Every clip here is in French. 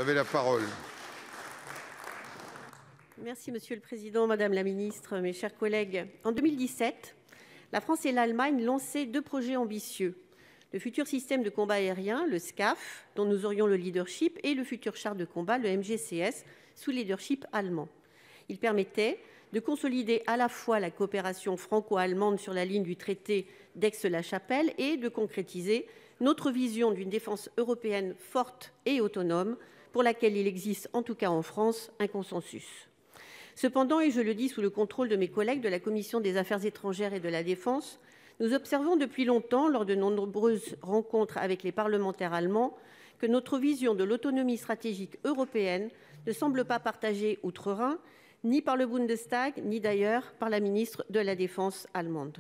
Vous avez la parole. Merci Monsieur le Président, Madame la Ministre, mes chers collègues. En 2017, la France et l'Allemagne lançaient 2 projets ambitieux. Le futur système de combat aérien, le SCAF, dont nous aurions le leadership, et le futur char de combat, le MGCS, sous leadership allemand. Il permettait de consolider à la fois la coopération franco-allemande sur la ligne du traité d'Aix-la-Chapelle et de concrétiser notre vision d'une défense européenne forte et autonome, pour laquelle il existe, en tout cas en France, un consensus. Cependant, et je le dis sous le contrôle de mes collègues de la Commission des Affaires étrangères et de la Défense, nous observons depuis longtemps, lors de nombreuses rencontres avec les parlementaires allemands, que notre vision de l'autonomie stratégique européenne ne semble pas partagée outre-Rhin, ni par le Bundestag, ni d'ailleurs par la ministre de la Défense allemande.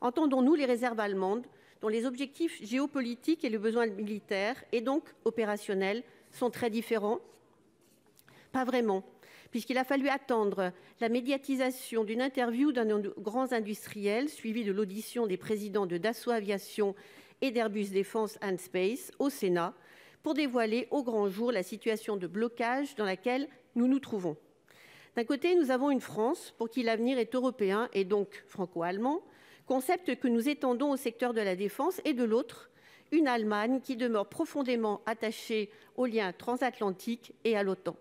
Entendons-nous les réserves allemandes, dont les objectifs géopolitiques et le besoin militaire, et donc opérationnels, sont très différents? Pas vraiment, puisqu'il a fallu attendre la médiatisation d'une interview d'un de nos grands industriels, suivie de l'audition des présidents de Dassault Aviation et d'Airbus Defence and Space au Sénat, pour dévoiler au grand jour la situation de blocage dans laquelle nous nous trouvons. D'un côté, nous avons une France pour qui l'avenir est européen et donc franco-allemand, concept que nous étendons au secteur de la défense, et de l'autre, une Allemagne qui demeure profondément attachée aux liens transatlantiques et à l'OTAN.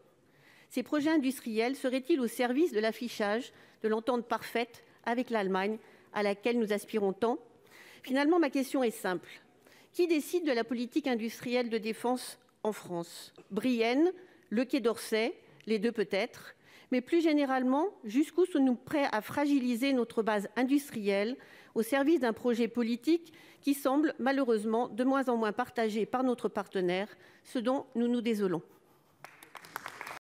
Ces projets industriels seraient-ils au service de l'affichage de l'entente parfaite avec l'Allemagne à laquelle nous aspirons tant? Finalement, ma question est simple. Qui décide de la politique industrielle de défense en France? Brienne, le Quai d'Orsay, les deux peut-être, mais plus généralement, jusqu'où sommes-nous prêts à fragiliser notre base industrielle au service d'un projet politique qui semble malheureusement de moins en moins partagé par notre partenaire, ce dont nous nous désolons.